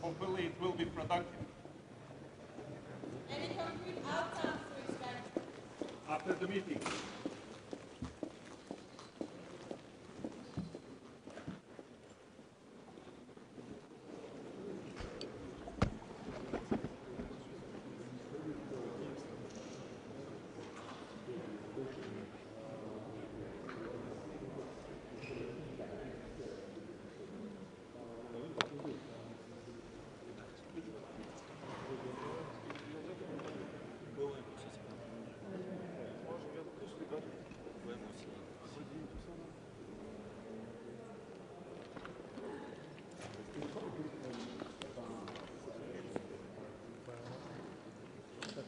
Hopefully it will be productive. Any concrete outcomes to expect? After the meeting.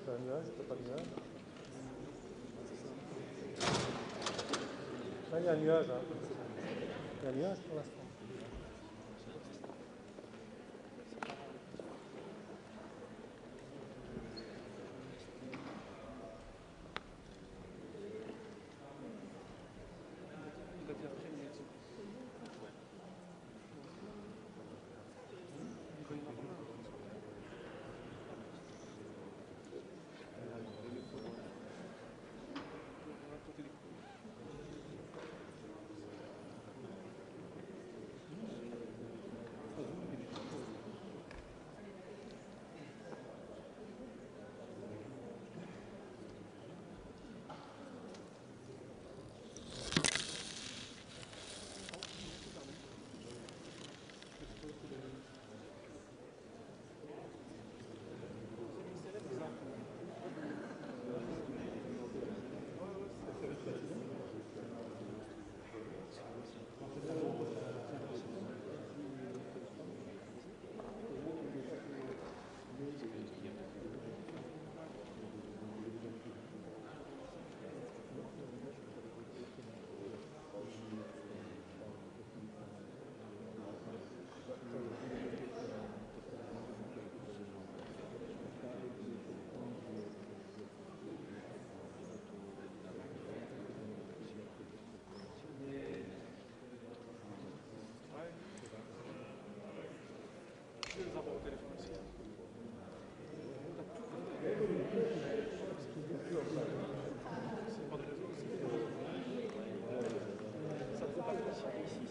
Un nuage, pas de nuage. Là, il y a un nuage. Hein. Il y a un nuage pour l'instant. vais les avoir au téléphone aussi. C'est pas de raison. Ça ne peut pas être ici.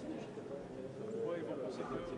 Ouais, ils vont penser que...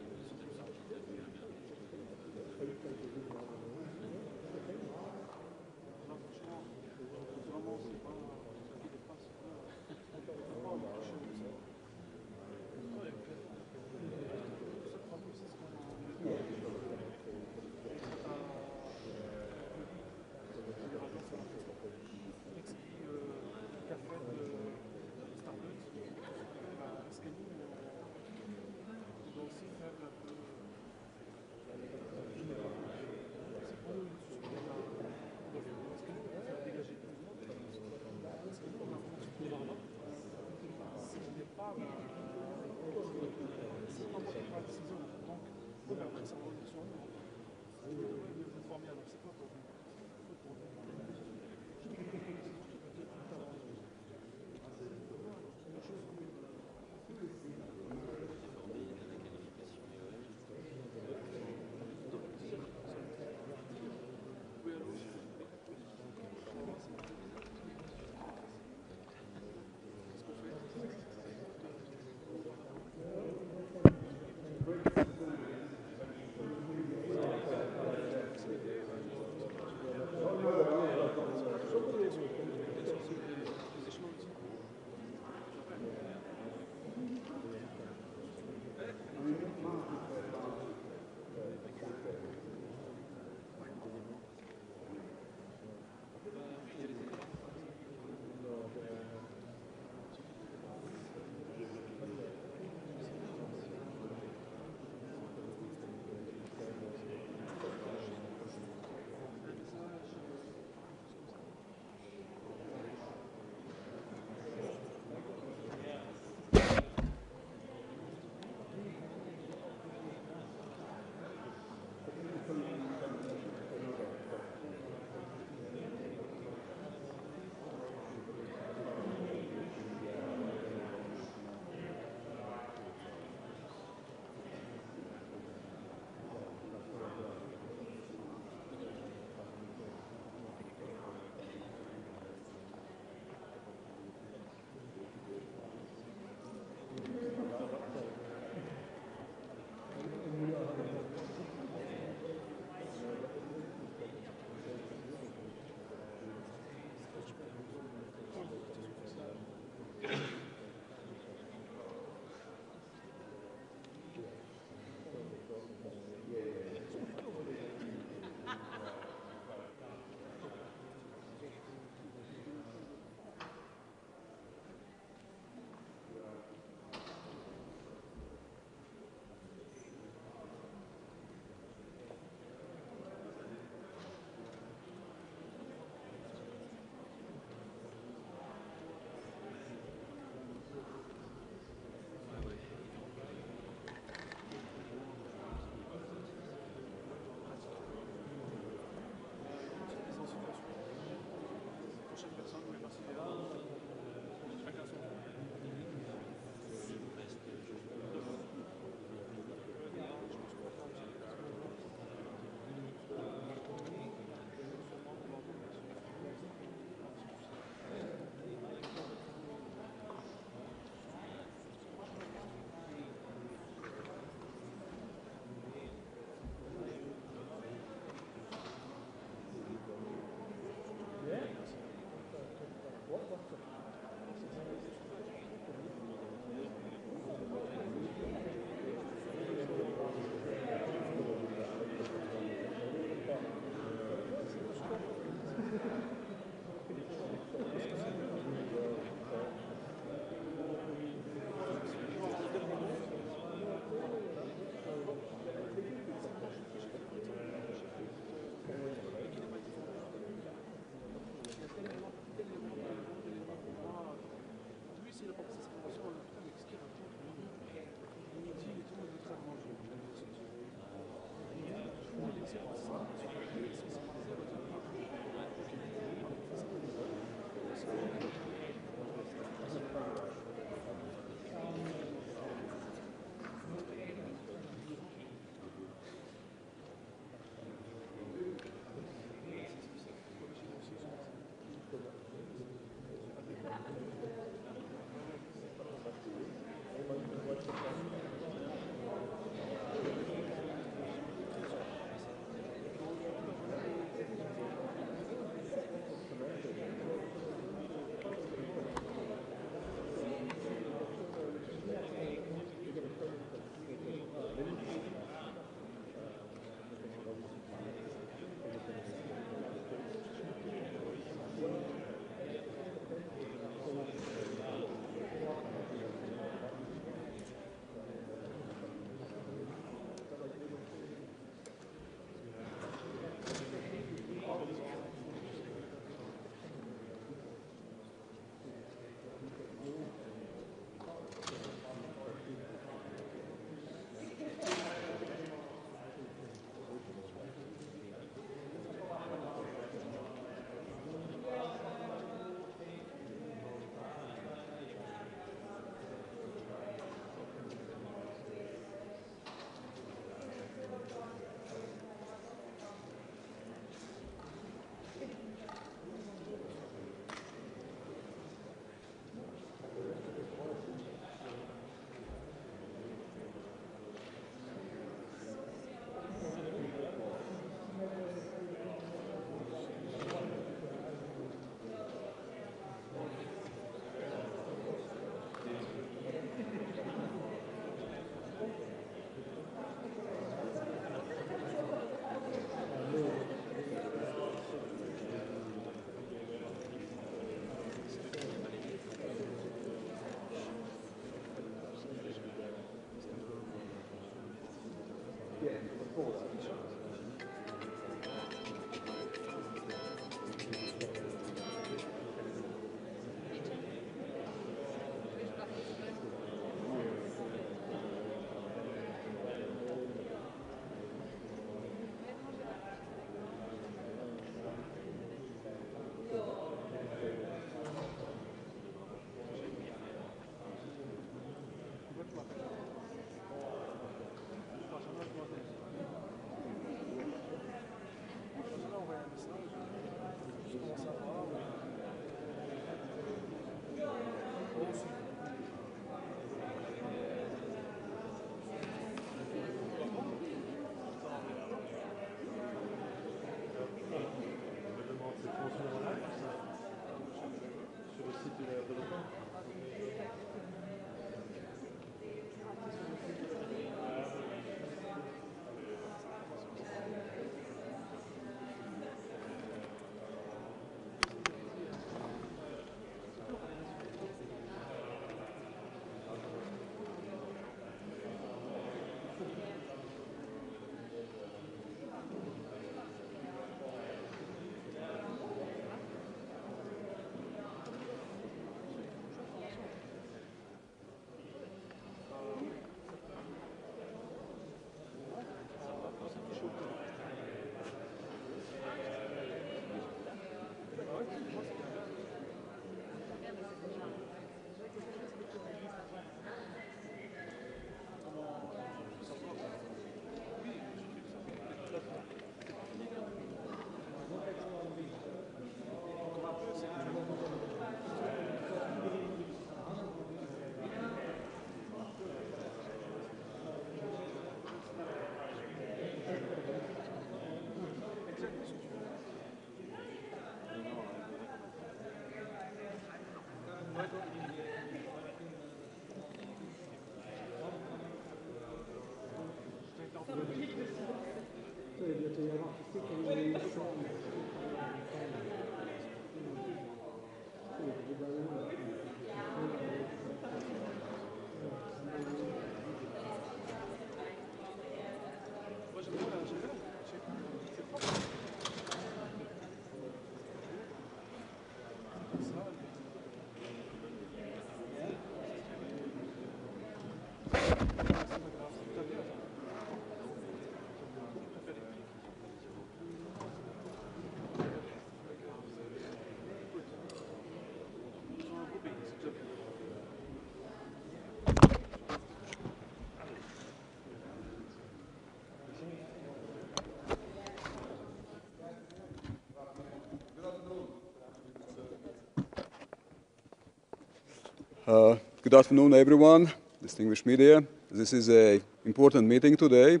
Good afternoon, everyone, distinguished media. This is an important meeting today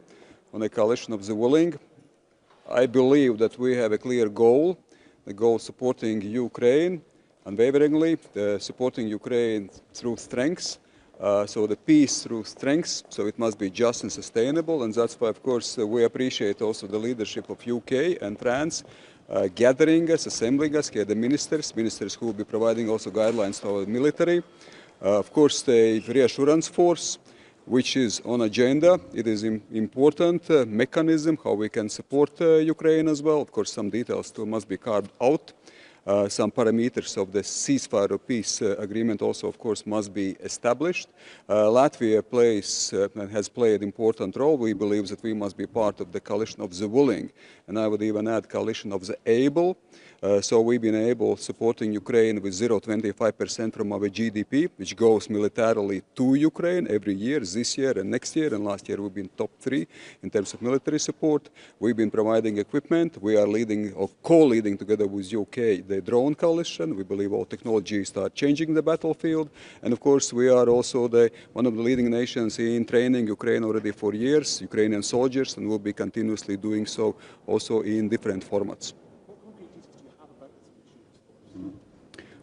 on a coalition of the willing. I believe that we have a clear goal, the goal supporting Ukraine unwaveringly, supporting Ukraine through strengths, so the peace through strengths, so it must be just and sustainable, and that's why, of course, we appreciate also the leadership of UK and France, gathering us, assembling us, here the ministers who will be providing also guidelines to our military. Of course, the reassurance force, which is on agenda. It is an important mechanism how we can support Ukraine as well. Of course, some details still must be carved out. Some parameters of the ceasefire or peace agreement also, of course, must be established. Latvia has played an important role. We believe that we must be part of the coalition of the willing, and I would even add coalition of the able. So we've been able supporting Ukraine with 0.25% from our GDP, which goes militarily to Ukraine every year, this year and next year. And last year we've been top 3 in terms of military support. We've been providing equipment. We are leading or co-leading together with UK the drone coalition. We believe all technologies start changing the battlefield. And of course, we are also one of the leading nations in training Ukraine already for years, Ukrainian soldiers, and will be continuously doing so also in different formats.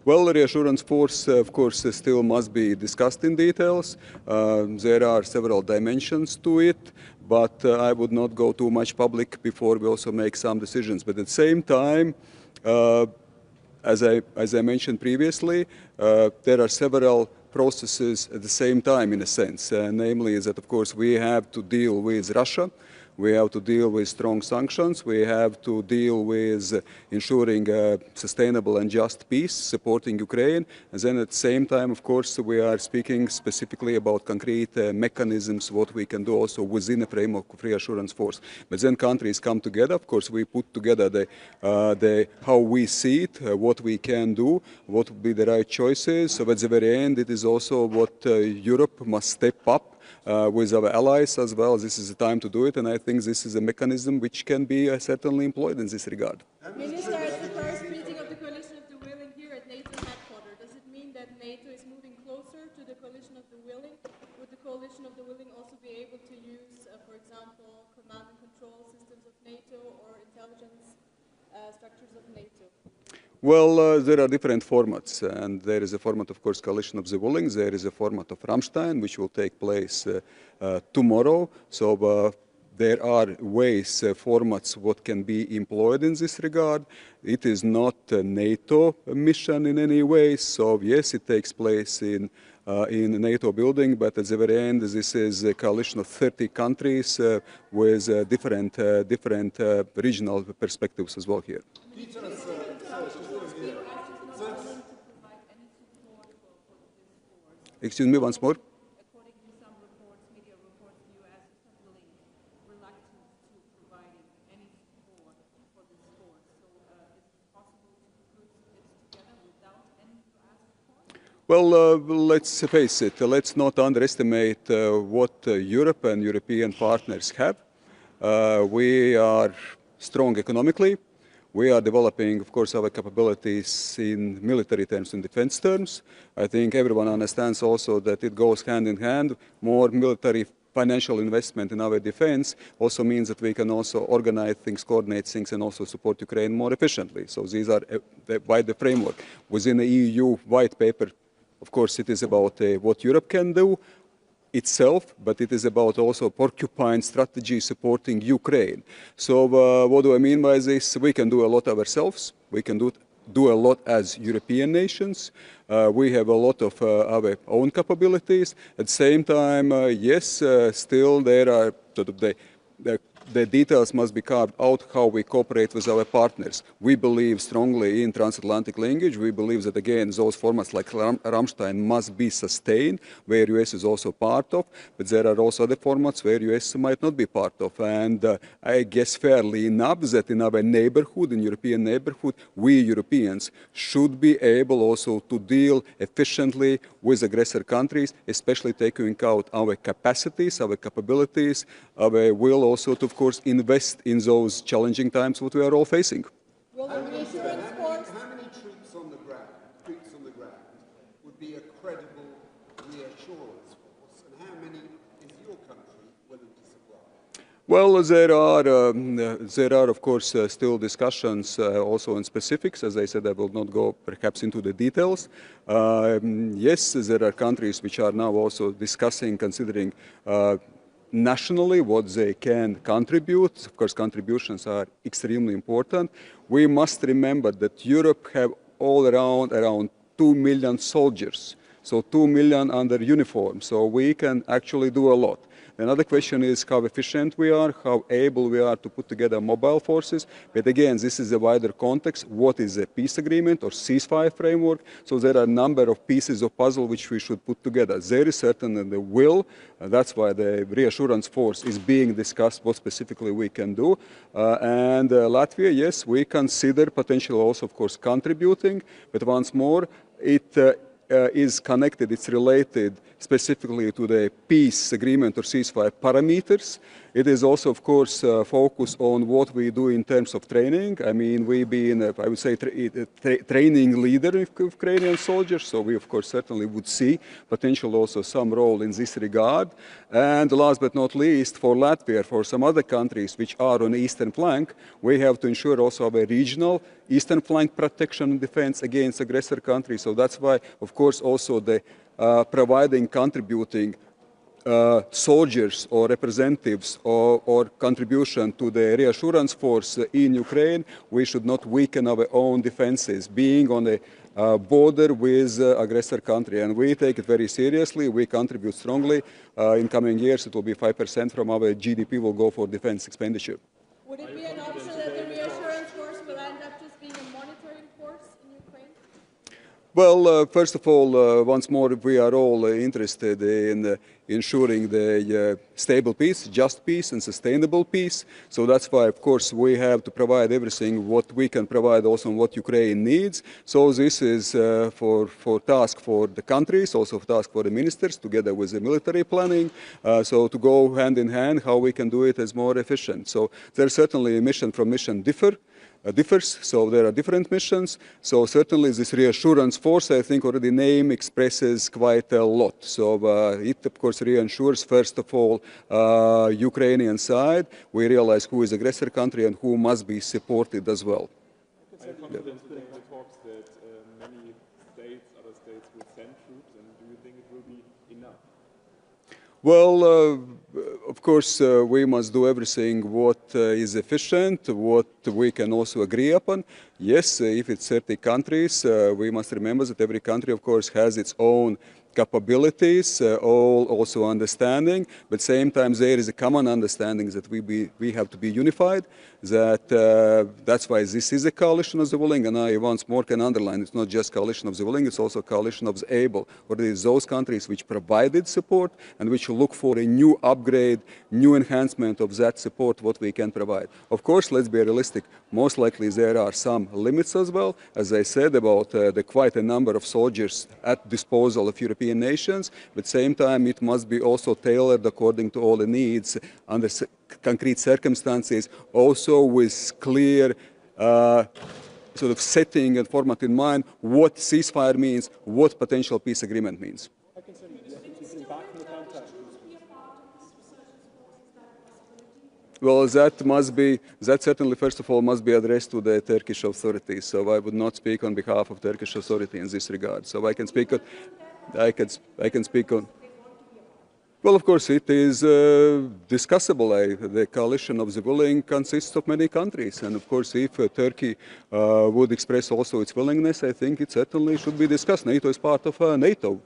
Well, the reassurance force, of course, still must be discussed in details. There are several dimensions to it, but I would not go too much public before we also make some decisions. But at the same time, as I mentioned previously, there are several processes at the same time, in a sense. Namely, is that, of course, we have to deal with Russia. We have to deal with strong sanctions. We have to deal with ensuring sustainable and just peace, supporting Ukraine. And then at the same time, of course, we are speaking specifically about concrete mechanisms, what we can do also within the framework of reassurance force. But then countries come together. Of course, we put together how we see it, what we can do, what would be the right choices. So at the very end, it is also what Europe must step up with our allies as well. This is the time to do it, and I think this is a mechanism which can be certainly employed in this regard. Minister, at the first meeting of the Coalition of the Willing here at NATO headquarters, does it mean that NATO is moving closer to the Coalition of the Willing? Would the Coalition of the Willing also be able to use, for example, command and control systems of NATO or intelligence structures of NATO? Well, there are different formats, and there is a format, of course, Coalition of the Willing. There is a format of Ramstein, which will take place tomorrow. So there are ways, formats, what can be employed in this regard. It is not a NATO mission in any way. So yes, it takes place in a NATO building, but at the very end, this is a coalition of 30 countries with different regional perspectives as well here. Excuse me, once more. According to some reports, media reports, the U.S. is willing, reluctant to providing any support for this force. So is it possible to put it together without any U.S. support? Well, let's face it. Let's not underestimate what Europe and European partners have. We are strong economically. We are developing, of course, our capabilities in military terms and defense terms. I think everyone understands also that it goes hand in hand. More military financial investment in our defense also means that we can also organize things, coordinate things, and also support Ukraine more efficiently. So these are by the framework. Within the EU white paper, of course, it is about what Europe can do itself, but it is about also porcupine strategy supporting Ukraine. So what do I mean by this? We can do a lot ourselves. We can do a lot as European nations. We have a lot of our own capabilities. At the same time, yes, still there are the details must be carved out how we cooperate with our partners. We believe strongly in transatlantic linkage. We believe that, again, those formats like Ramstein must be sustained, where US is also part of, but there are also other formats where US might not be part of. And I guess fairly enough that in our neighborhood, in European neighborhood, we Europeans should be able also to deal efficiently with aggressor countries, especially taking into account our capacities, our capabilities, our will also to, of course, invest in those challenging times what we are all facing. Will the reassurance force? How many troops on the ground would be a credible Well, there are of course still discussions also on specifics. As I said, I will not go perhaps into the details. Yes, there are countries which are now also discussing, considering nationally what they can contribute. Of course, contributions are extremely important. We must remember that Europe have all around 2 million soldiers, so 2 million under uniform. So we can actually do a lot. Another question is how efficient we are, how able we are to put together mobile forces. But again, this is a wider context. What is a peace agreement or ceasefire framework? So there are a number of pieces of puzzle which we should put together. There is certainly the will. That's why the reassurance force is being discussed, what specifically we can do. And Latvia, yes, we consider potentially also, of course, contributing. But once more, it is connected, it's related specifically to the peace agreement or ceasefire parameters. It is also, of course, focused on what we do in terms of training. I mean, we've been, I would say, training leader of Ukrainian soldiers, so we, of course, certainly would see potential also some role in this regard. And last but not least, for Latvia, for some other countries which are on the eastern flank, we have to ensure also a regional eastern flank protection and defense against aggressor countries. So that's why, of course, also the providing, contributing soldiers or representatives or contribution to the reassurance force in Ukraine, we should not weaken our own defenses, being on the border with aggressor country. And we take it very seriously. We contribute strongly. In coming years, it will be 5% from our GDP will go for defense expenditure. Would it be an option that the reassurance force will end up just being a monitoring force in Ukraine? Well, first of all, once more, we are all interested in ensuring the stable peace, just peace, and sustainable peace. So that's why, of course, we have to provide everything what we can provide also on what Ukraine needs. So this is for task for the countries, also task for the ministers, together with the military planning. So to go hand in hand, how we can do it as more efficient. So there's certainly mission from mission differs, so there are different missions. So certainly this reassurance force, I think already name expresses quite a lot. So it of course reassures first of all Ukrainian side. We realize who is aggressor country and who must be supported as well. Are you confident during the talks that many states, other states will send troops, and do you think it will be enough? Well, of course, we must do everything what is efficient, what we can also agree upon. Yes, if it's 30 countries, we must remember that every country, of course, has its own capabilities, also understanding, but same time there is a common understanding that we have to be unified, that's why this is a coalition of the willing, and I once more can underline, it's not just coalition of the willing, it's also a coalition of the able, or it is those countries which provided support and which look for a new upgrade, new enhancement of that support, what we can provide. Of course, let's be realistic, most likely there are some limits as well, as I said about the quite a number of soldiers at disposal of European nations, but at the same time it must be also tailored according to all the needs under concrete circumstances, also with clear sort of setting and format in mind what ceasefire means, what potential peace agreement means. Well, that certainly, first of all, must be addressed to the Turkish authorities. So I would not speak on behalf of Turkish authority in this regard. So I can speak on, I can speak on. Well, of course, it is discussable. The coalition of the willing consists of many countries. And of course, if Turkey would express also its willingness, I think it certainly should be discussed. NATO is part of NATO.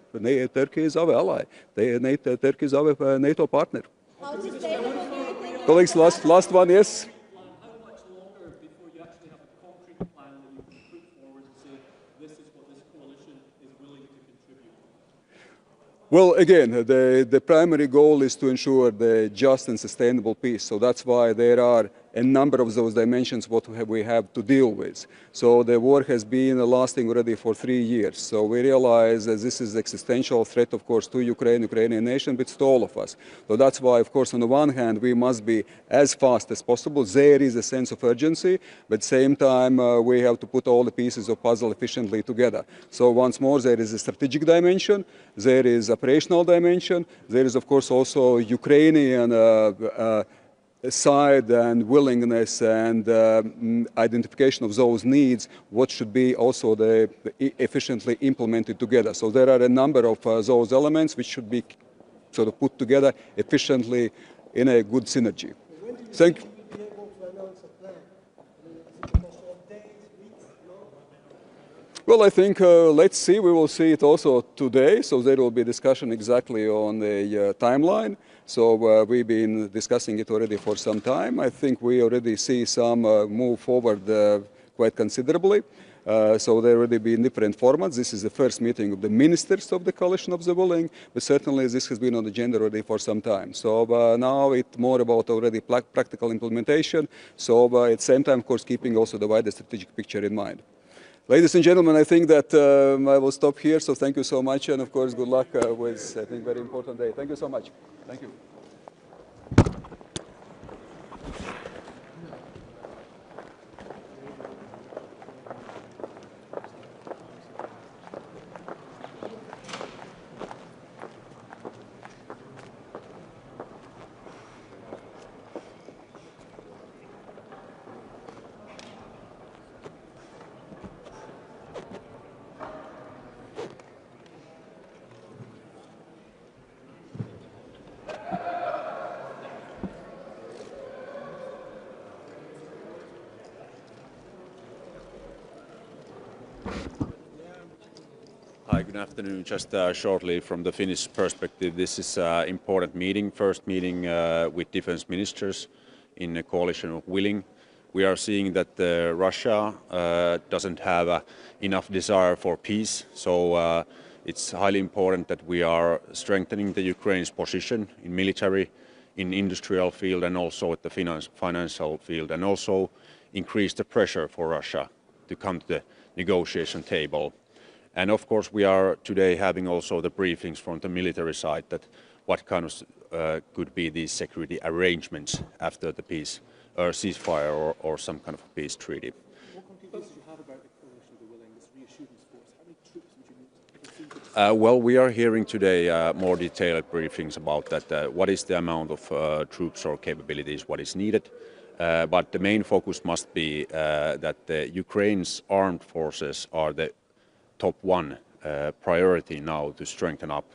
Turkey is our ally. Turkey is our NATO partner. How sustainable do you think? Colleagues, last one, yes? How much longer before you actually have a concrete plan that you can put forward and say, this is what this coalition is willing to contribute? Well, again, the primary goal is to ensure the just and sustainable peace. So that's why there are a number of those dimensions what we have to deal with. So the war has been lasting already for 3 years. So we realize that this is existential threat, of course, to Ukrainian nation, but to all of us. So that's why, of course, on the one hand, we must be as fast as possible. There is a sense of urgency, but at the same time, we have to put all the pieces of puzzle efficiently together. So once more, there is a strategic dimension, there is operational dimension, there is, of course, also Ukrainian side and willingness and identification of those needs, what should be also efficiently implemented together. So there are a number of those elements which should be sort of put together efficiently in a good synergy. When do you Thank think you will be able to announce a plan? I mean, is it a question of days, weeks, no? Well, I think let's see. We will see it also today. So there will be discussion exactly on the timeline. So we've been discussing it already for some time. I think we already see some move forward quite considerably. So there already been different formats. This is the first meeting of the ministers of the Coalition of the Willing, but certainly this has been on the agenda already for some time. So now it's more about already practical implementation. So at the same time, of course, keeping also the wider strategic picture in mind. Ladies and gentlemen, I think that I will stop here. So thank you so much. And of course, good luck with, I think, very important day. Thank you so much. Thank you. Hi, good afternoon. Just shortly from the Finnish perspective, this is an important meeting, first meeting with defense ministers in a coalition of willing. We are seeing that Russia doesn't have enough desire for peace, so it's highly important that we are strengthening the Ukraine's position in military, in industrial field, and also at the financial field, and also increase the pressure for Russia to come to the negotiation table. And of course, we are today having also the briefings from the military side that what kind of could be these security arrangements after the peace or ceasefire or some kind of peace treaty. What concrete details do you have about the coalition of the willing, this reassurance force? How many troops would you need? Well, we are hearing today more detailed briefings about that. What is the amount of troops or capabilities, what is needed? But the main focus must be that Ukraine's armed forces are the top one priority now to strengthen up.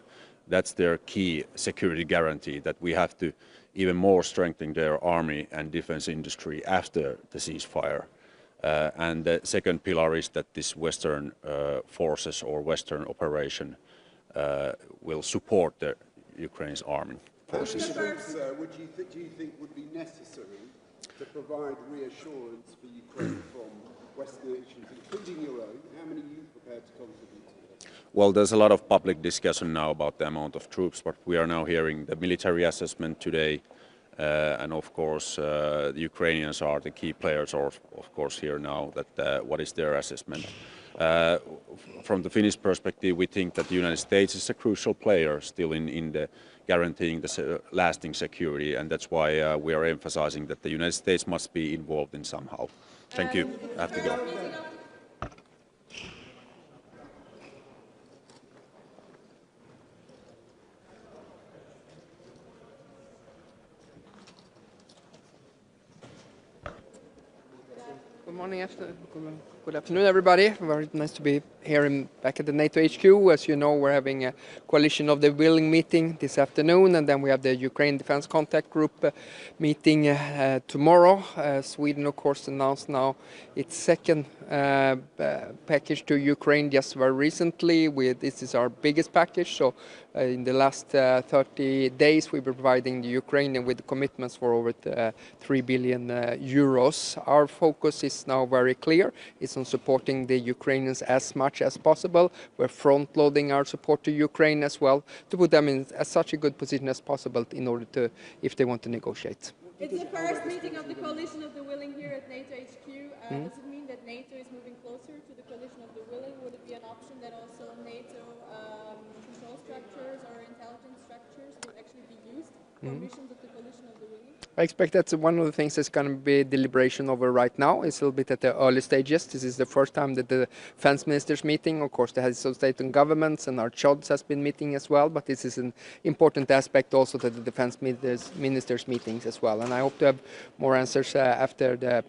That's their key security guarantee, that we have to even more strengthen their army and defense industry after the ceasefire. And the second pillar is that this Western forces or Western operation will support the Ukraine's army forces. How many troops do you think would be necessary to provide reassurance for Ukraine from Western nations, including your own? How many are you prepared to contribute to? Well, there's a lot of public discussion now about the amount of troops, but we are now hearing the military assessment today. And of course, the Ukrainians are the key players, of course, here now, that what is their assessment. From the Finnish perspective, we think that the United States is a crucial player still in the guaranteeing the lasting security, and that's why we are emphasizing that the United States must be involved in somehow. Thank you. I have to go. Good morning, good afternoon, everybody. Very nice to be here back at the NATO HQ. As you know, we're having a coalition of the willing meeting this afternoon, and then we have the Ukraine Defense Contact Group meeting tomorrow. Sweden, of course, announced now its second package to Ukraine just very recently. This is our biggest package, so in the last 30 days we've been providing the Ukrainian with commitments for over 3 billion euros. Our focus is now very clear. It's on supporting the Ukrainians as much as possible. We're front-loading our support to Ukraine as well to put them in such a good position as possible in order to, if they want to negotiate. It's the first meeting of the Coalition of the Willing here at NATO HQ. Does it mean that NATO is moving closer to the Coalition of the Willing? Would it be an option that also NATO control structures or intelligence structures will actually be used for missions of the Coalition of the Willing? I expect that's one of the things that's going to be deliberation over right now. It's a little bit at the early stages. This is the first time that the defense ministers meeting. Of course, the heads of state and governments and our CHODs has been meeting as well. But this is an important aspect also to the defense ministers meetings as well. And I hope to have more answers after the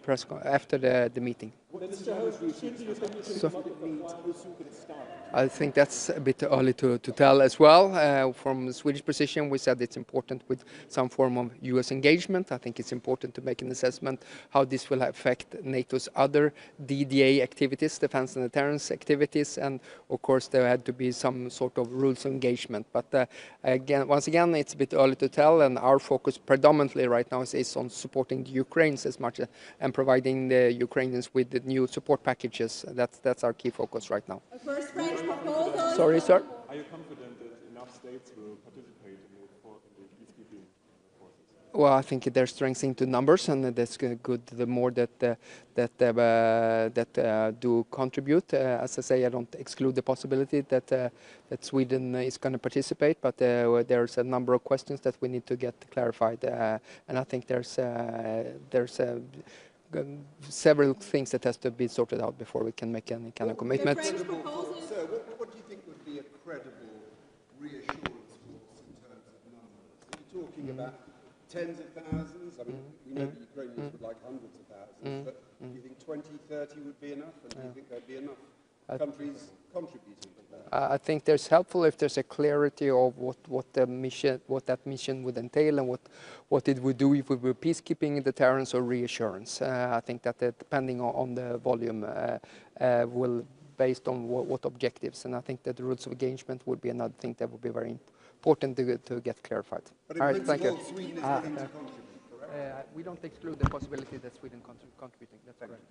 the meeting. Minister, how soon do you think this market meet? How soon could it start? I think that's a bit early to tell as well. From the Swedish position, we said it's important with some form of US engagement. I think it's important to make an assessment how this will affect NATO's other DDA activities, defense and deterrence activities, and of course there had to be some sort of rules of engagement. But once again, it's a bit early to tell, and our focus predominantly right now is on supporting the Ukrainians as much and providing the Ukrainians with the new support packages. That's our key focus right now. First French proposal. Sorry, sir. Are you confident that enough states will participate in the peacekeeping forces? Well, I think there's strength into numbers, and that's good. The more that do contribute, as I say, I don't exclude the possibility that Sweden is going to participate. But there's a number of questions that we need to get clarified, and I think there's several things that has to be sorted out before we can make any kind of commitment. Sir, what do you think would be a credible reassurance force in terms of numbers? Are you talking about tens of thousands? I mean, we know the Ukrainians would like hundreds of thousands, but do you think 20, 30 would be enough? And do you think there'd be enough countries contributing? I think there's helpful if there's a clarity of what that mission would entail and what it would do if we were peacekeeping, deterrence, or reassurance. I think that depending on the volume will based on what objectives, and I think that the rules of engagement would be another thing that would be very important to get clarified. But all right, thank you. Sweden is willing to contribute, correct? We don't exclude the possibility that Sweden contributing. That's correct.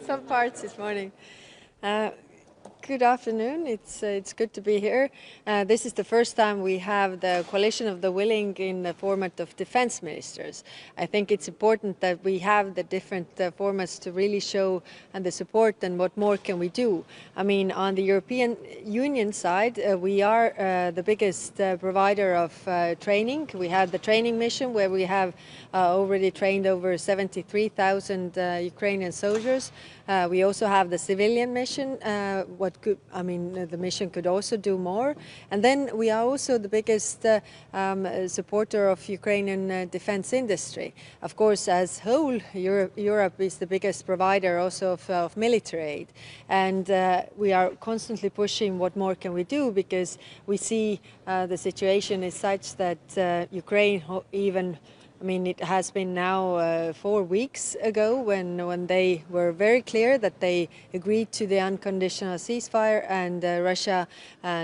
Some parts this morning. Good afternoon. It's good to be here. This is the first time we have the coalition of the willing in the format of defense ministers. I think it's important that we have the different formats to really show the support and what more can we do. I mean, on the European Union side, we are the biggest provider of training. We have the training mission where we have already trained over 73,000 Ukrainian soldiers. We also have the civilian mission. The mission could also do more. And then we are also the biggest supporter of Ukrainian defense industry. Of course, as whole, Europe is the biggest provider also of military aid. And we are constantly pushing what more can we do, because we see the situation is such that Ukraine it has been now 4 weeks ago when they were very clear that they agreed to the unconditional ceasefire, and Russia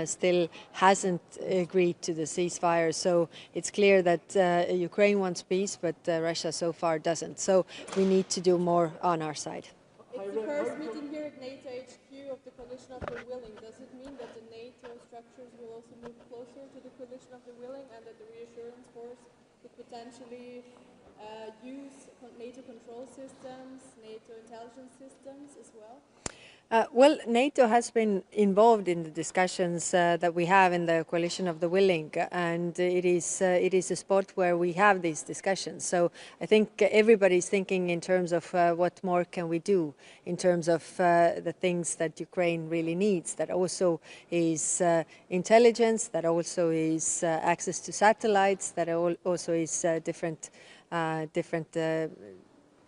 still hasn't agreed to the ceasefire. So it's clear that Ukraine wants peace, but Russia so far doesn't. So we need to do more on our side. It's the first meeting here at NATO HQ of the coalition of the willing. Does it mean that the NATO structures will also move closer to the coalition of the willing, and that the reassurance force could potentially use NATO control systems, NATO intelligence systems as well? Well, NATO has been involved in the discussions that we have in the coalition of the willing, and it is a spot where we have these discussions. So I think everybody's thinking in terms of what more can we do in terms of the things that Ukraine really needs. That also is intelligence, that also is access to satellites, that also is different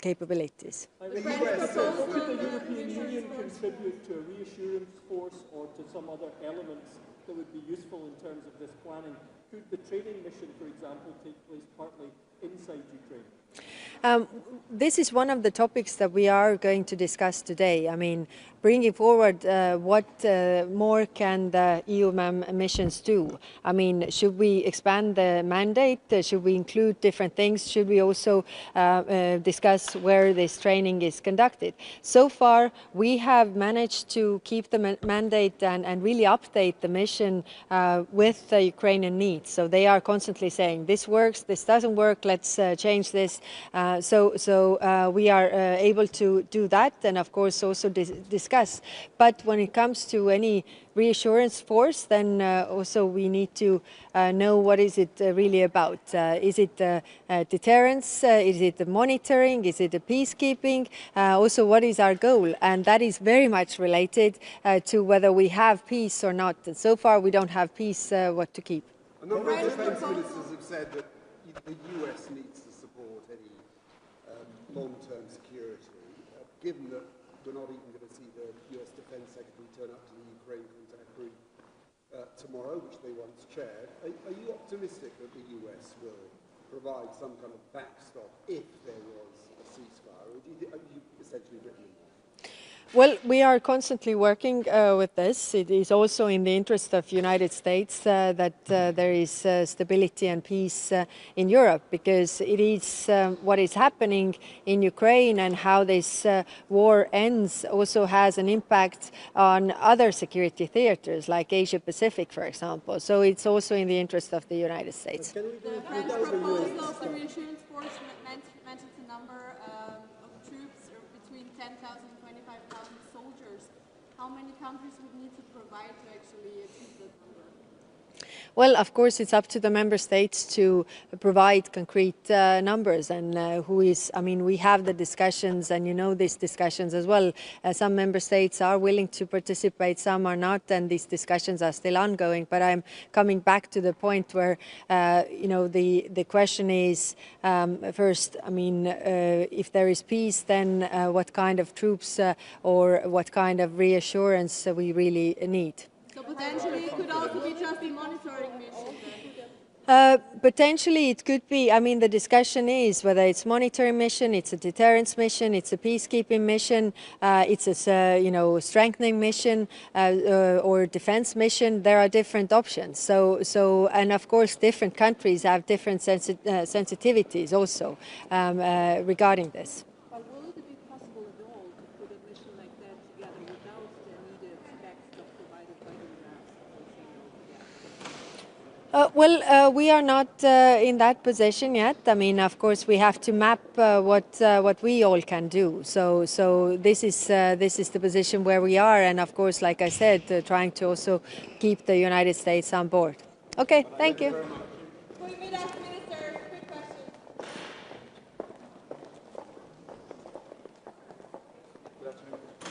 capabilities. Could the European Union contribute to a reassurance force or to some other elements that would be useful in terms of this planning? Could the training mission, for example, take place partly inside Ukraine? This is one of the topics that we are going to discuss today. I mean, bringing forward what more can the EU missions do? I mean, should we expand the mandate? Should we include different things? Should we also discuss where this training is conducted? So far, we have managed to keep the mandate and really update the mission with the Ukrainian needs. So they are constantly saying, this works, this doesn't work, let's change this. So we are able to do that and, of course, also discuss. But when it comes to any reassurance force, then also we need to know what is it really about. Is it deterrence? Is it the monitoring? Is it the peacekeeping? Also, what is our goal? And that is very much related to whether we have peace or not. And so far, we don't have peace. What to keep? A number of defence ministers have said that the US needs to support any long-term security, given that we're not even going to see the US Defence Secretary turn up to the Ukraine contact group tomorrow, which they once chaired. Are you optimistic that the US will provide some kind of backstop if there was a ceasefire, or have you essentially written them off? Well, we are constantly working with this. It is also in the interest of the United States that there is stability and peace in Europe, because it is what is happening in Ukraine and how this war ends also has an impact on other security theaters like Asia Pacific, for example. So it's also in the interest of the United States. The French proposal of the reassurance force mentions a number of troops between 10,000 and 25,000 soldiers. How many countries would need to provide to actually achieve that number? Well, of course, it's up to the member states to provide concrete numbers, and I mean, we have the discussions, and you know these discussions as well. Some member states are willing to participate, some are not, and these discussions are still ongoing. But I'm coming back to the point where, you know, the question is, first, I mean, if there is peace, then what kind of troops or what kind of reassurance we really need. So potentially it could also be just a monitoring mission then? Potentially it could be. I mean, the discussion is whether it's monitoring mission, it's a deterrence mission, it's a peacekeeping mission, it's a strengthening mission or defense mission. There are different options. So and of course different countries have different sensitivities also regarding this. But will it be possible at all to put a mission like that together without the needed backstop provided by the US? Well, we are not in that position yet. I mean, of course, we have to map what we all can do. So this is the position where we are, and of course, like I said, trying to also keep the United States on board. Okay, thank you.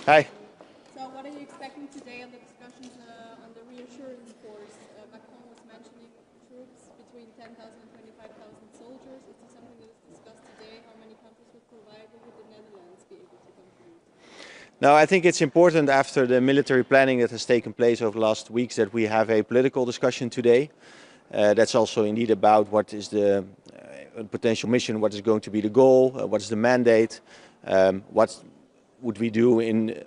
Hi. So what are you expecting today on the discussions on the reassurance force? Macron was mentioning troops between 10,000 and 25,000 soldiers. Is this something that is discussed today? How many countries would provide? Would the Netherlands be able to contribute? No, I think it's important after the military planning that has taken place over the last weeks that we have a political discussion today. That's also indeed about what is the potential mission, what is going to be the goal, what is the mandate, what would we do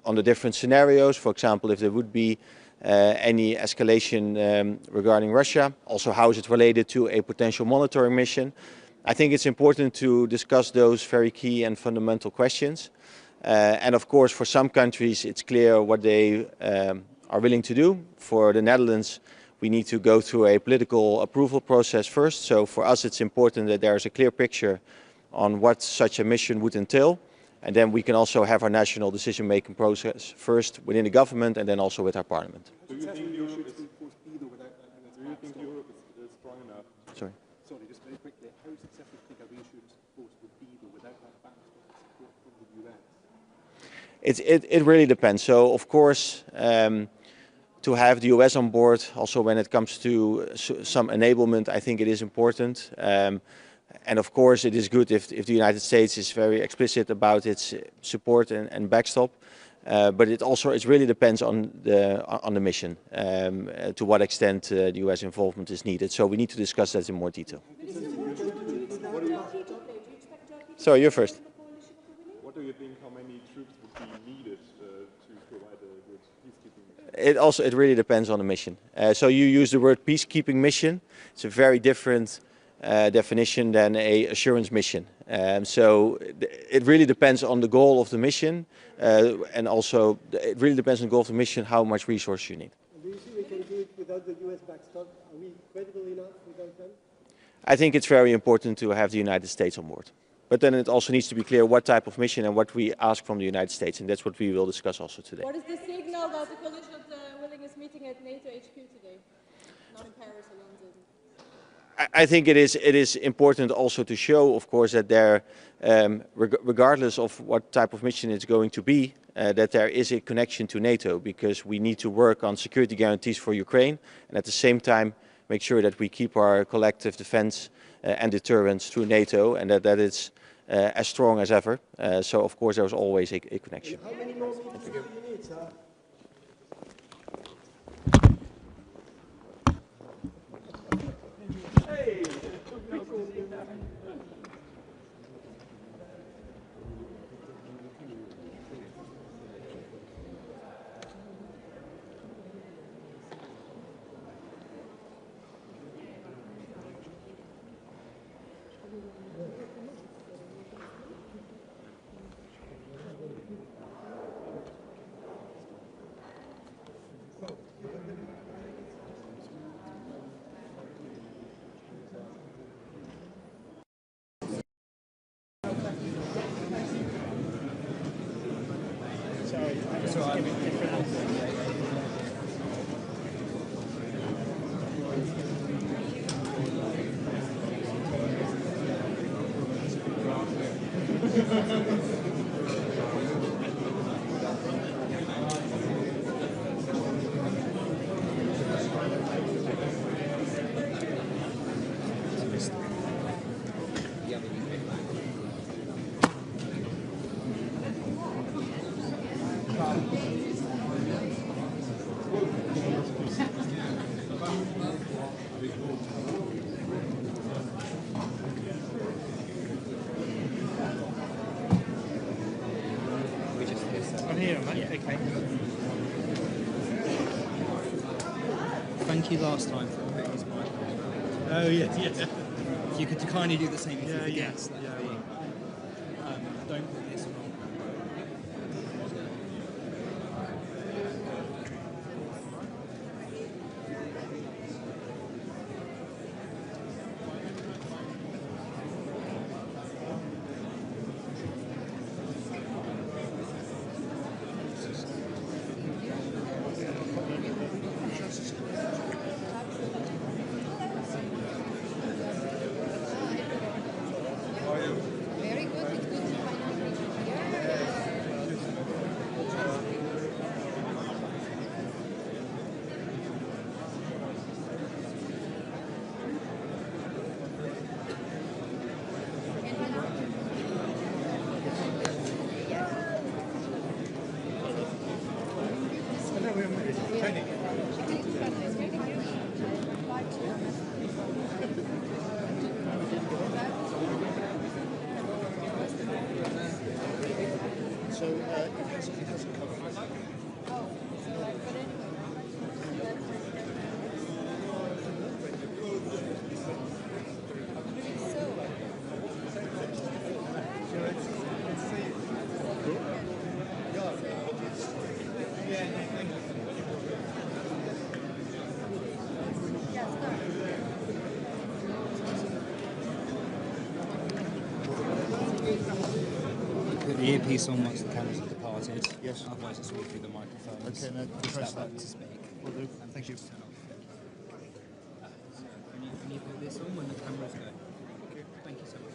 on the different scenarios, for example, if there would be any escalation regarding Russia, also how is it related to a potential monitoring mission. I think it's important to discuss those very key and fundamental questions. And of course, for some countries, it's clear what they are willing to do. For the Netherlands, we need to go through a political approval process first. So for us, it's important that there is a clear picture on what such a mission would entail. And then we can also have our national decision-making process first within the government and then also with our parliament. Do you think Europe is strong enough? Sorry. Sorry, just very quickly, how successful do you think a reassurance force would be without that backstop support from the US? It really depends. So of course, to have the US on board, also when it comes to some enablement, I think it is important. And of course, it is good if the United States is very explicit about its support and backstop. But it really depends on the mission, to what extent the US involvement is needed. So we need to discuss that in more detail. So you're first. What do you think, how many troops would be needed to provide a good peacekeeping mission? It really depends on the mission. So you use the word peacekeeping mission. It's a very different definition than a assurance mission. So it really depends on the goal of the mission, and also it really depends on the goal of the mission how much resources you need. Do you think we can do it without the US backstop? Are we credible enough without them? I think it's very important to have the United States on board. But then it also needs to be clear what type of mission and what we ask from the United States, and that's what we will discuss also today. What is the signal that the coalition of the willing is meeting at NATO HQ today, not in Paris or London? I think it is important also to show, of course, that there, regardless of what type of mission it's going to be, that there is a connection to NATO, because we need to work on security guarantees for Ukraine, and at the same time make sure that we keep our collective defense and deterrence through NATO, and that it's as strong as ever. So, of course, there's always a connection. How many more meetings do you need, sir? Thank you last time for putting his mic on. Oh, yeah. If you could kindly do the same if you forget. Don't put this on. The earpiece on once the cameras have departed. Yes. Otherwise it's all through the microphones. Okay, no, press that to speak. Will do. Thank you. Can you put this on when the cameras go? Okay. Thank you so much.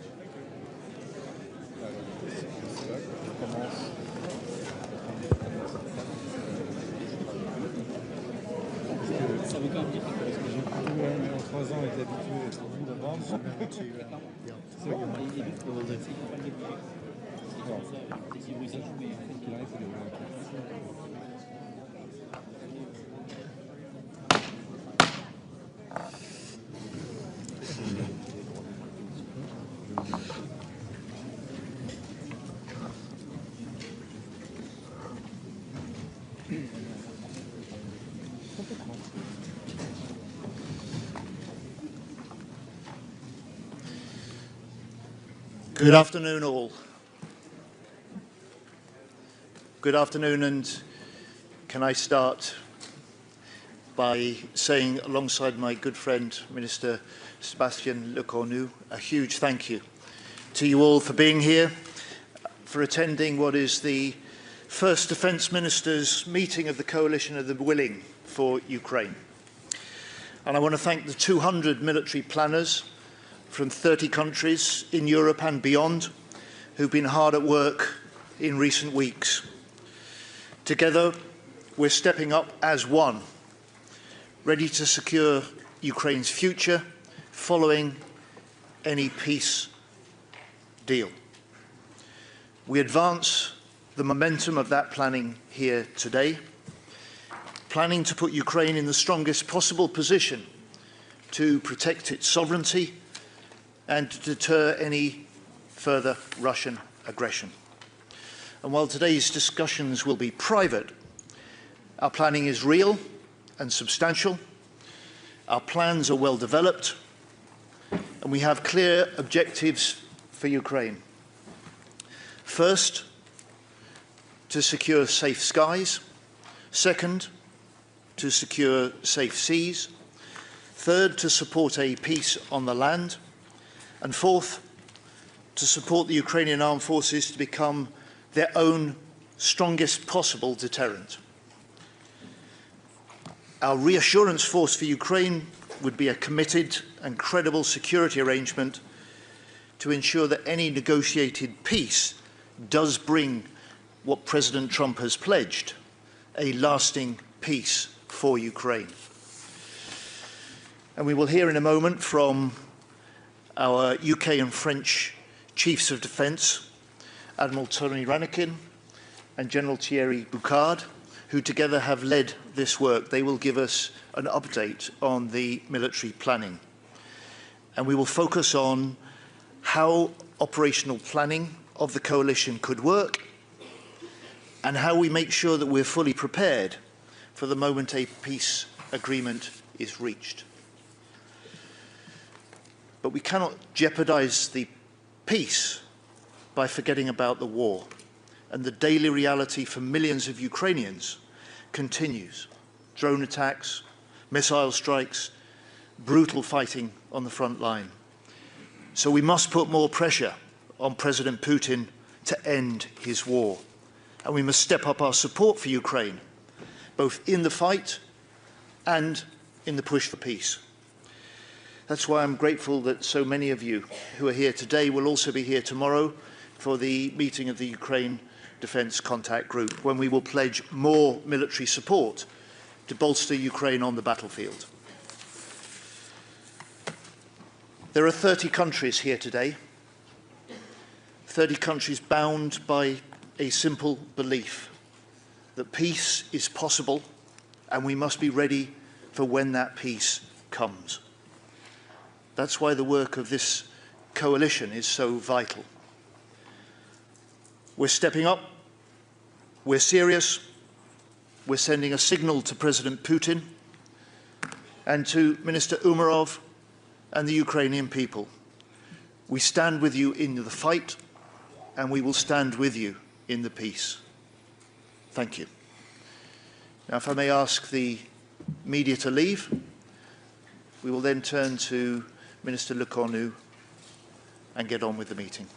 So we've got en 3 ans est habitué à être au bout d'avance. Good afternoon, all. Good afternoon, and can I start by saying, alongside my good friend, Minister Sébastien Lecornu, a huge thank you to you all for being here, for attending what is the first Defence Ministers meeting of the Coalition of the Willing for Ukraine. And I want to thank the 200 military planners from 30 countries in Europe and beyond who've been hard at work in recent weeks. Together, we're stepping up as one, ready to secure Ukraine's future following any peace deal. We advance the momentum of that planning here today, planning to put Ukraine in the strongest possible position to protect its sovereignty and to deter any further Russian aggression. And while today's discussions will be private, our planning is real and substantial, our plans are well developed, and we have clear objectives for Ukraine. First, to secure safe skies. Second, to secure safe seas. Third, to support a peace on the land. And fourth, to support the Ukrainian armed forces to become their own strongest possible deterrent. Our reassurance force for Ukraine would be a committed and credible security arrangement to ensure that any negotiated peace does bring what President Trump has pledged, a lasting peace for Ukraine. And we will hear in a moment from our UK and French Chiefs of Defence, Admiral Tony Ranakin and General Thierry Boucard, who together have led this work. They will give us an update on the military planning. And we will focus on how operational planning of the coalition could work and how we make sure that we're fully prepared for the moment a peace agreement is reached. But we cannot jeopardize the peace by forgetting about the war, and the daily reality for millions of Ukrainians continues. Drone attacks, missile strikes, brutal fighting on the front line. So we must put more pressure on President Putin to end his war, and we must step up our support for Ukraine, both in the fight and in the push for peace. That's why I'm grateful that so many of you who are here today will also be here tomorrow for the meeting of the Ukraine Defence Contact Group, when we will pledge more military support to bolster Ukraine on the battlefield. There are 30 countries here today, 30 countries bound by a simple belief that peace is possible and we must be ready for when that peace comes. That's why the work of this coalition is so vital. We're stepping up, we're serious, we're sending a signal to President Putin and to Minister Umerov and the Ukrainian people. We stand with you in the fight, and we will stand with you in the peace. Thank you. Now, if I may ask the media to leave, we will then turn to Minister Lecornu and get on with the meeting.